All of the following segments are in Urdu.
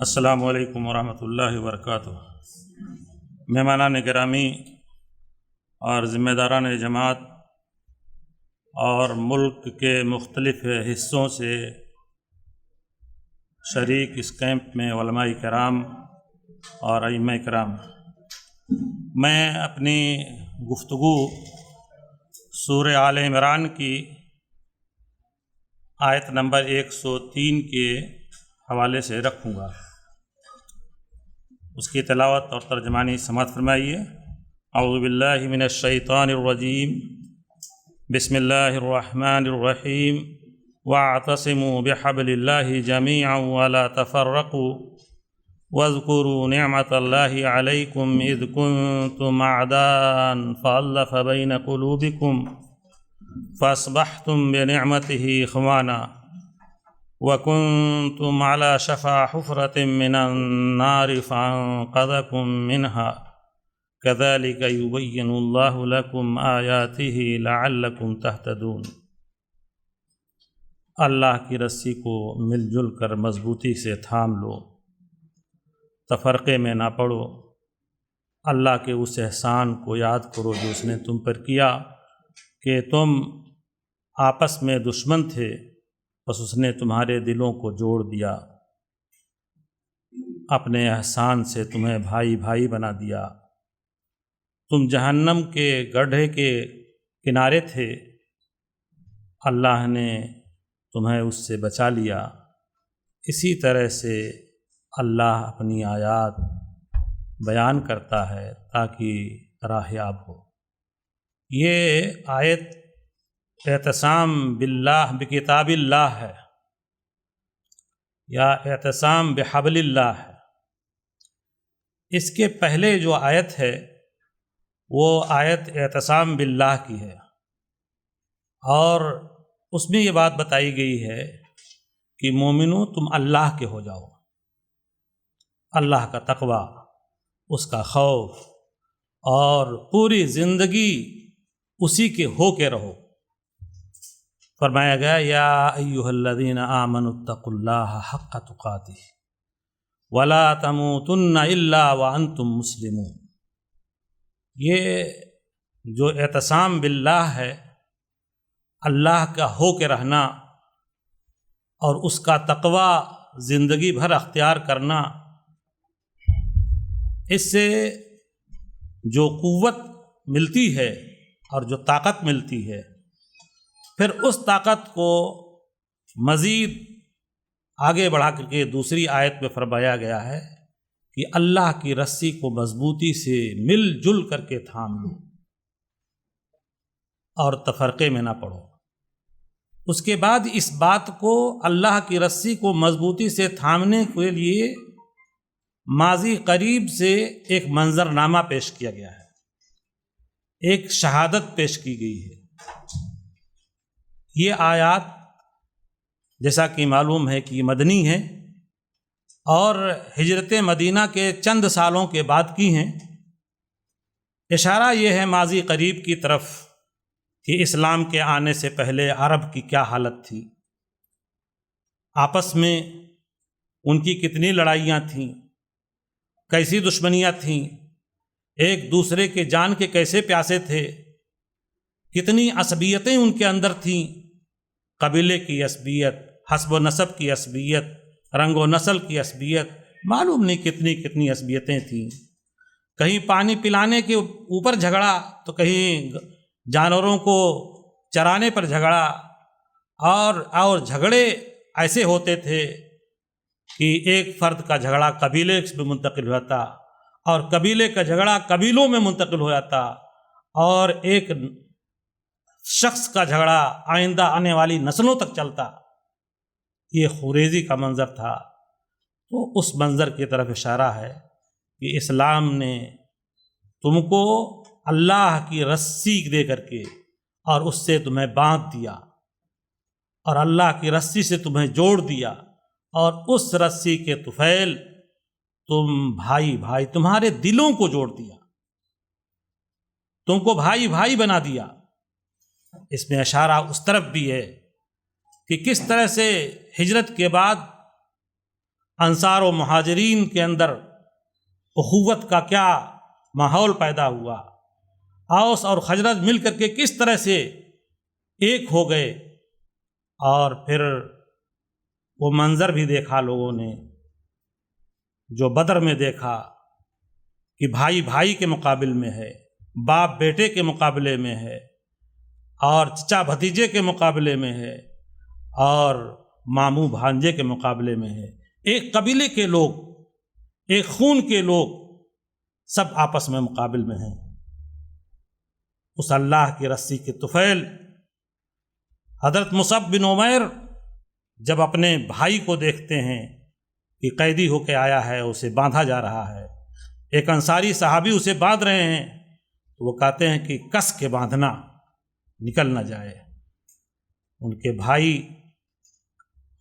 السلام علیکم ورحمۃ اللہ وبرکاتہ۔ مہمانان گرامی اور ذمہ داران جماعت اور ملک کے مختلف حصوں سے شریک اس کیمپ میں علماء کرام اور ائمہ کرام، میں اپنی گفتگو سورہ آل عمران کی آیت نمبر 103 کے حوالے سے رکھوں گا۔ اس کی تلاوت اور ترجمانی سماعت فرمائیے۔ اعوذ باللہ من الشیطان الرجیم، بسم اللہ الرحمن الرحیم، واعتصموا بحبل اللہ جميعا ولا تفرقوا واذکروا نعمت اللہ علیکم اذ کنتم اعداء فألف بین قلوبکم فاصبحتم بنعمته اخوانا وَكُنْتُمْ عَلَى شَفَا حُفْرَةٍ مِّنَ النَّارِ فَأَنْقَذَكُم مِّنْهَا كَذَلِكَ يُبَيِّنُ اللَّهُ لَكُمْ آيَاتِهِ لَعَلَّكُمْ تَهْتَدُونَ۔ اللہ کی رسی کو مل جل کر مضبوطی سے تھام لو، تفرقے میں نہ پڑو۔ اللہ کے اس احسان کو یاد کرو جو اس نے تم پر کیا کہ تم آپس میں دشمن تھے، بس اس نے تمہارے دلوں کو جوڑ دیا، اپنے احسان سے تمہیں بھائی بھائی بنا دیا۔ تم جہنم کے گڑھے کے کنارے تھے، اللہ نے تمہیں اس سے بچا لیا۔ اسی طرح سے اللہ اپنی آیات بیان کرتا ہے تاکہ راہیاب ہو۔ یہ آیت اعتصام باللہ بکتاب اللہ ہے یا اعتصام بحبل اللہ ہے۔ اس کے پہلے جو آیت ہے وہ آیت اعتصام باللہ کی ہے، اور اس میں یہ بات بتائی گئی ہے کہ مومنو تم اللہ کے ہو جاؤ، اللہ کا تقوی، اس کا خوف، اور پوری زندگی اسی کے ہو کے رہو۔ فرمایا گیا یا ایھا الذین آمنوا اتقوا اللہ حق تقاتہ ولا تموتن الا وانتم مسلمون۔ یہ جو اعتصام باللہ ہے، اللہ کا ہو کے رہنا اور اس کا تقوی زندگی بھر اختیار کرنا، اس سے جو قوت ملتی ہے اور جو طاقت ملتی ہے، پھر اس طاقت کو مزید آگے بڑھا کر کے دوسری آیت میں فرمایا گیا ہے کہ اللہ کی رسی کو مضبوطی سے مل جل کر کے تھام لو اور تفرقے میں نہ پڑو۔ اس کے بعد اس بات کو، اللہ کی رسی کو مضبوطی سے تھامنے کے لیے ماضی قریب سے ایک منظرنامہ پیش کیا گیا ہے، ایک شہادت پیش کی گئی ہے۔ یہ آیات جیسا کہ معلوم ہے کہ مدنی ہیں اور ہجرت مدینہ کے چند سالوں کے بعد کی ہیں۔ اشارہ یہ ہے ماضی قریب کی طرف کہ اسلام کے آنے سے پہلے عرب کی کیا حالت تھی، آپس میں ان کی کتنی لڑائیاں تھیں، کیسی دشمنیاں تھیں، ایک دوسرے کے جان کے کیسے پیاسے تھے، کتنی عصبیتیں ان کے اندر تھیں، قبیلے کی عصبیت، حسب و نسب کی عصبیت، رنگ و نسل کی عصبیت، معلوم نہیں کتنی کتنی عصبیتیں تھیں۔ کہیں پانی پلانے کے اوپر جھگڑا تو کہیں جانوروں کو چرانے پر جھگڑا، اور جھگڑے ایسے ہوتے تھے کہ ایک فرد کا جھگڑا قبیلے میں منتقل ہو جاتا، اور قبیلے کا جھگڑا قبیلوں میں منتقل ہو جاتا، اور ایک شخص کا جھگڑا آئندہ آنے والی نسلوں تک چلتا۔ یہ خوریزی کا منظر تھا۔ تو اس منظر کی طرف اشارہ ہے کہ اسلام نے تم کو اللہ کی رسی دے کر کے اور اس سے تمہیں باندھ دیا، اور اللہ کی رسی سے تمہیں جوڑ دیا، اور اس رسی کے طفیل تم بھائی بھائی، تمہارے دلوں کو جوڑ دیا، تم کو بھائی بھائی بنا دیا۔ اس میں اشارہ اس طرف بھی ہے کہ کس طرح سے ہجرت کے بعد انصار و مہاجرین کے اندر اخوت کا کیا ماحول پیدا ہوا، اوس اور خزرج مل کر کے کس طرح سے ایک ہو گئے، اور پھر وہ منظر بھی دیکھا لوگوں نے جو بدر میں دیکھا کہ بھائی بھائی کے مقابل میں ہے، باپ بیٹے کے مقابلے میں ہے، اور چچا بھتیجے کے مقابلے میں ہے، اور ماموں بھانجے کے مقابلے میں ہے۔ ایک قبیلے کے لوگ، ایک خون کے لوگ سب آپس میں مقابل میں ہیں۔ اس اللہ کی رسی کے طفیل حضرت مصعب بن عمیر جب اپنے بھائی کو دیکھتے ہیں کہ قیدی ہو کے آیا ہے، اسے باندھا جا رہا ہے، ایک انصاری صحابی اسے باندھ رہے ہیں، تو وہ کہتے ہیں کہ کس کے باندھنا، نکل نہ جائے۔ ان کے بھائی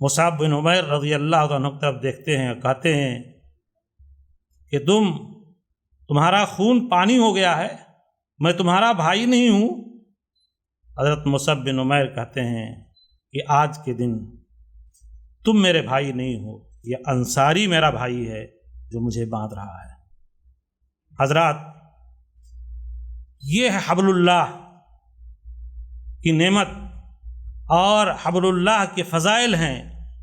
مصعب بن عمیر رضی اللہ عنہ کی طرف دیکھتے ہیں اور کہتے ہیں کہ تمہارا خون پانی ہو گیا ہے، میں تمہارا بھائی نہیں ہوں۔ حضرت مصعب بن عمیر کہتے ہیں کہ آج کے دن تم میرے بھائی نہیں ہو، یہ انصاری میرا بھائی ہے جو مجھے باندھ رہا ہے۔ حضرات، یہ ہے حبل اللہ کی نعمت، اور حبل اللہ کے فضائل ہیں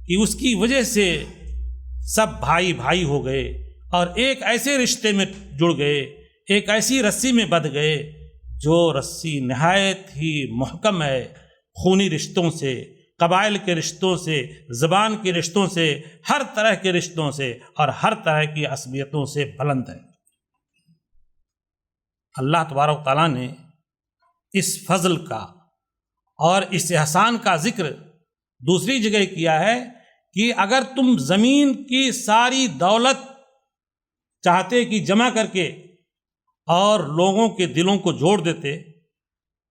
کہ اس کی وجہ سے سب بھائی بھائی ہو گئے، اور ایک ایسے رشتے میں جڑ گئے، ایک ایسی رسی میں بندھ گئے جو رسی نہایت ہی محکم ہے، خونی رشتوں سے، قبائل کے رشتوں سے، زبان کے رشتوں سے، ہر طرح کے رشتوں سے اور ہر طرح کی عصبیتوں سے بلند ہے۔ اللہ تبارک و تعالیٰ نے اس فضل کا اور اس احسان کا ذکر دوسری جگہ کیا ہے کہ اگر تم زمین کی ساری دولت چاہتے کہ جمع کر کے اور لوگوں کے دلوں کو جوڑ دیتے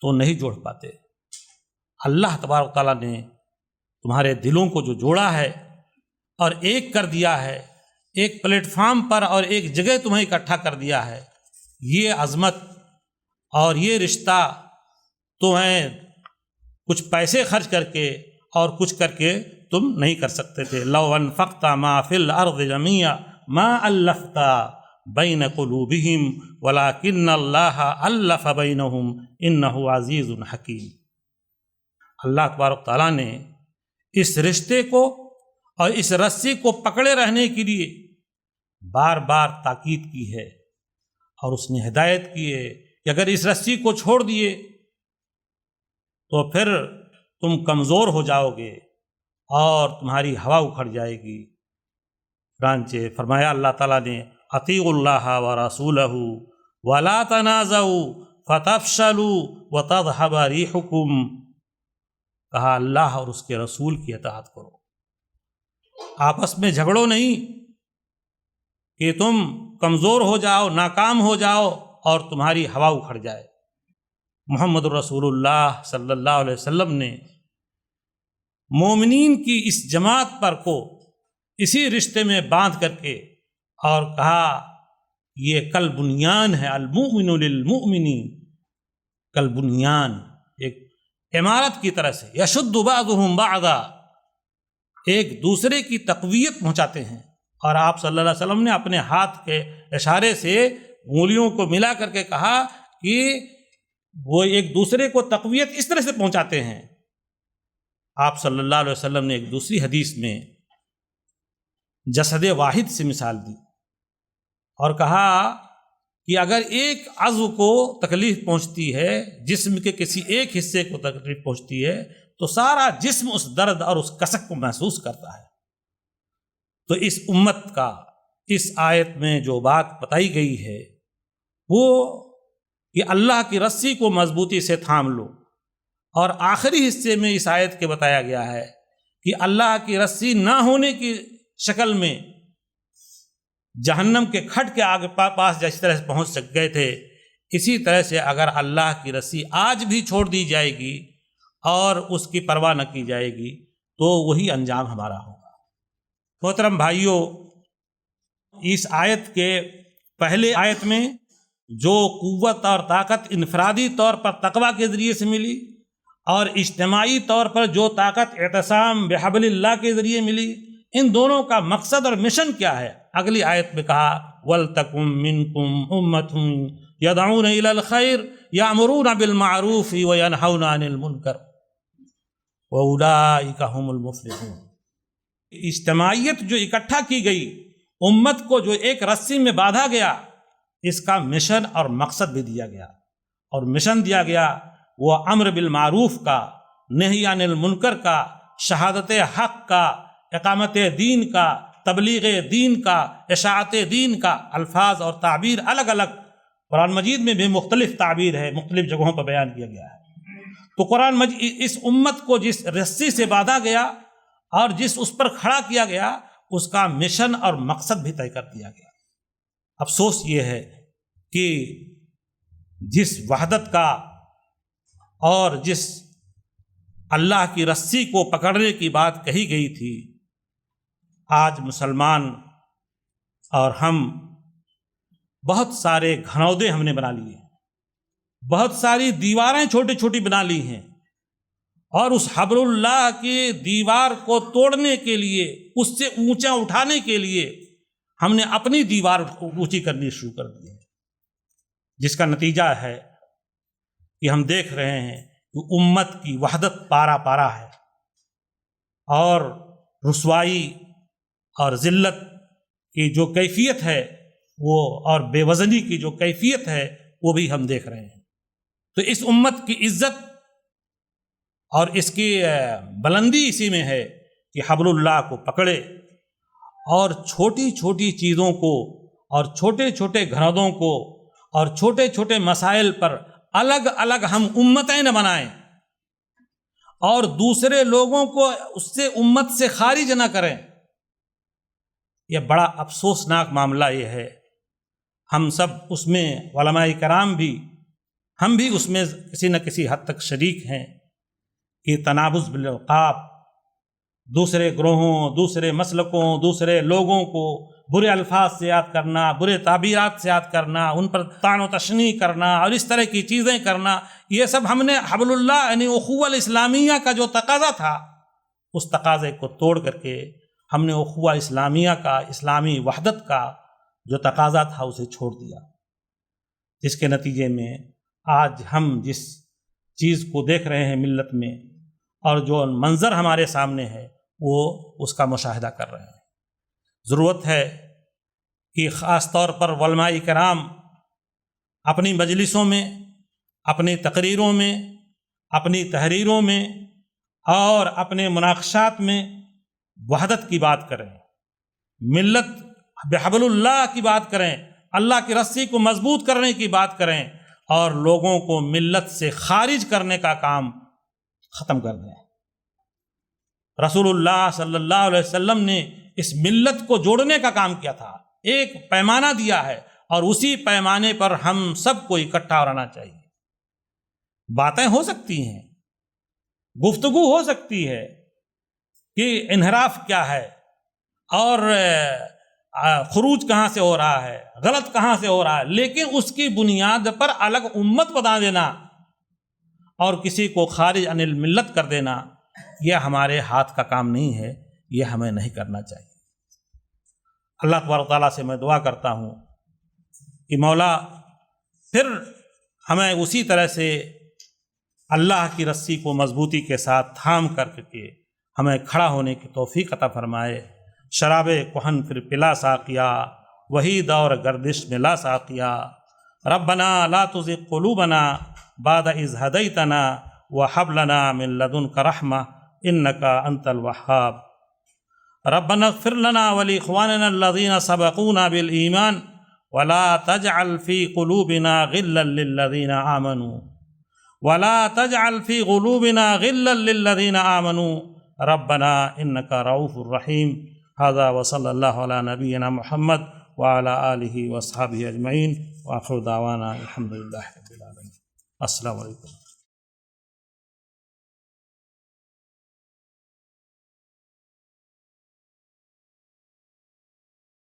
تو نہیں جوڑ پاتے۔ اللہ تبارک تعالیٰ نے تمہارے دلوں کو جو جوڑا ہے اور ایک کر دیا ہے، ایک پلیٹ فارم پر اور ایک جگہ تمہیں اکٹھا کر دیا ہے، یہ عظمت اور یہ رشتہ تمہیں کچھ پیسے خرچ کر کے اور کچھ کر کے تم نہیں کر سکتے تھے۔ لو انفقت ما فی الارض جميعا ما الفت بین قلوبہم ولکن اللہ الف بینہم انہ عزیز حکیم۔ اللہ تبارک تعالیٰ نے اس رشتے کو اور اس رسی کو پکڑے رہنے کے لیے بار بار تاکید کی ہے، اور اس نے ہدایت کی ہے کہ اگر اس رسی کو چھوڑ دیے تو پھر تم کمزور ہو جاؤ گے اور تمہاری ہوا اکھڑ جائے گی۔ چنانچہ فرمایا اللہ تعالیٰ نے اطیعوا اللہ ورسولہ ولا تنازعوا فتفشلوا وتذهب ريحكم، کہا اللہ اور اس کے رسول کی اطاعت کرو، آپس میں جھگڑو نہیں کہ تم کمزور ہو جاؤ، ناکام ہو جاؤ اور تمہاری ہوا اکھڑ جائے۔ محمد رسول اللہ صلی اللہ علیہ وسلم نے مومنین کی اس جماعت پر کو اسی رشتے میں باندھ کر کے اور کہا یہ کل بنیان ہے، المؤمن للمؤمن کل بنیان، ایک عمارت کی طرح سے، یشد بعضهم بعضا، ایک دوسرے کی تقویت پہنچاتے ہیں۔ اور آپ صلی اللہ علیہ وسلم نے اپنے ہاتھ کے اشارے سے انگلیوں کو ملا کر کے کہا کہ وہ ایک دوسرے کو تقویت اس طرح سے پہنچاتے ہیں۔ آپ صلی اللہ علیہ وسلم نے ایک دوسری حدیث میں جسد واحد سے مثال دی اور کہا کہ اگر ایک عضو کو تکلیف پہنچتی ہے، جسم کے کسی ایک حصے کو تکلیف پہنچتی ہے، تو سارا جسم اس درد اور اس کسک کو محسوس کرتا ہے۔ تو اس امت کا اس آیت میں جو بات بتائی گئی ہے وہ کہ اللہ کی رسی کو مضبوطی سے تھام لو، اور آخری حصے میں اس آیت کے بتایا گیا ہے کہ اللہ کی رسی نہ ہونے کی شکل میں جہنم کے کھٹ کے آگے پاس جس طرح سے پہنچ گئے تھے، اسی طرح سے اگر اللہ کی رسی آج بھی چھوڑ دی جائے گی اور اس کی پرواہ نہ کی جائے گی تو وہی انجام ہمارا ہوگا۔ محترم بھائیوں، اس آیت کے پہلے آیت میں جو قوت اور طاقت انفرادی طور پر تقویٰ کے ذریعے سے ملی اور اجتماعی طور پر جو طاقت اعتصام بحبل اللہ کے ذریعے ملی، ان دونوں کا مقصد اور مشن کیا ہے؟ اگلی آیت میں کہا وَلْتَكُن مِّنكُمْ أُمَّةٌ يَدْعُونَ إِلَى الْخَيْرِ يَأْمُرُونَ بِالْمَعْرُوفِ وَيَنْهَوْنَ عَنِ الْمُنكَرِ وَأُولَٰئِكَ هُمُ الْمُفْلِحُونَ۔ اجتماعیت جو اکٹھا کی گئی، امت کو جو ایک رسی میں باندھا گیا، اس کا مشن اور مقصد بھی دیا گیا، اور مشن دیا گیا وہ امر بالمعروف کا، نہی عن المنکر کا، شہادت حق کا، اقامت دین کا، تبلیغ دین کا، اشاعت دین کا۔ الفاظ اور تعبیر الگ الگ، قرآن مجید میں بھی مختلف تعبیر ہے، مختلف جگہوں پر بیان کیا گیا ہے۔ تو قرآن مجید اس امت کو جس رسی سے باندھا گیا اور جس اس پر کھڑا کیا گیا، اس کا مشن اور مقصد بھی طے کر دیا گیا۔ افسوس یہ ہے کہ جس وحدت کا اور جس اللہ کی رسی کو پکڑنے کی بات کہی گئی تھی، آج مسلمان اور ہم بہت سارے گھنودے ہم نے بنا لیے، بہت ساری دیواریں چھوٹی چھوٹی بنا لی ہیں، اور اس حبل اللہ کی دیوار کو توڑنے کے لیے، اس سے اونچا اٹھانے کے لیے ہم نے اپنی دیوار کو اونچی کرنی شروع کر دی ہے، جس کا نتیجہ ہے کہ ہم دیکھ رہے ہیں کہ امت کی وحدت پارا پارا ہے، اور رسوائی اور ذلت کی جو کیفیت ہے وہ، اور بے وزنی کی جو کیفیت ہے وہ بھی ہم دیکھ رہے ہیں۔ تو اس امت کی عزت اور اس کی بلندی اسی میں ہے کہ حبل اللہ کو پکڑے، اور چھوٹی چھوٹی چیزوں کو اور چھوٹے چھوٹے گھرودوں کو اور چھوٹے چھوٹے مسائل پر الگ الگ ہم امتیں نہ بنائیں، اور دوسرے لوگوں کو اس سے امت سے خارج نہ کریں۔ یہ بڑا افسوسناک معاملہ یہ ہے۔ ہم سب اس میں، علماء کرام بھی، ہم بھی اس میں کسی نہ کسی حد تک شریک ہیں کہ تنابز بالالقاب، دوسرے گروہوں، دوسرے مسلکوں، دوسرے لوگوں کو برے الفاظ سے یاد کرنا، برے تعبیرات سے یاد کرنا، ان پر طعن و تشنیع کرنا اور اس طرح کی چیزیں کرنا، یہ سب ہم نے حبل اللہ یعنی اخوہ الاسلامیہ کا جو تقاضا تھا، اس تقاضے کو توڑ کر کے ہم نے اخوہ اسلامیہ کا، اسلامی وحدت کا جو تقاضا تھا اسے چھوڑ دیا، جس کے نتیجے میں آج ہم جس چیز کو دیکھ رہے ہیں ملت میں، اور جو منظر ہمارے سامنے ہے، وہ اس کا مشاہدہ کر رہے ہیں۔ ضرورت ہے کہ خاص طور پر علماء کرام اپنی مجلسوں میں، اپنی تقریروں میں، اپنی تحریروں میں اور اپنے مناقشات میں وحدت کی بات کریں، ملت بحبل اللہ کی بات کریں، اللہ کی رسی کو مضبوط کرنے کی بات کریں، اور لوگوں کو ملت سے خارج کرنے کا کام ختم کر دیں۔ رسول اللہ صلی اللہ علیہ وسلم نے اس ملت کو جوڑنے کا کام کیا تھا، ایک پیمانہ دیا ہے، اور اسی پیمانے پر ہم سب کو اکٹھا رہنا چاہیے۔ باتیں ہو سکتی ہیں، گفتگو ہو سکتی ہے کہ انحراف کیا ہے، اور خروج کہاں سے ہو رہا ہے، غلط کہاں سے ہو رہا ہے، لیکن اس کی بنیاد پر الگ امت بنا دینا اور کسی کو خارج عن الملت کر دینا، یہ ہمارے ہاتھ کا کام نہیں ہے، یہ ہمیں نہیں کرنا چاہیے۔ اللہ تبارک و تعالیٰ سے میں دعا کرتا ہوں کہ مولا پھر ہمیں اسی طرح سے اللہ کی رسی کو مضبوطی کے ساتھ تھام کر کے ہمیں کھڑا ہونے کی توفیق عطا فرمائے۔ شراب کہن پھر پلا ساقیا، وہی دور گردش میں لا ساقیا۔ ربنا لا تزغ قلوبنا بعد اذ ہدیتنا وہب لنا من لدنک رحمہ انک انت الوہاب۔ ربنا اغفر لنا ولاخواننا الذین سبقونا بالایمان ولا تجعل فی قلوبنا غلا للذین آمنوا ربنا انک رؤوف رحیم۔ هذا وصلی اللہ علی نبینا محمد وعلی آلہ واصحابہ اجمعین، وآخر دعوانا الحمد للہ رب العالمین۔ السلام علیکم۔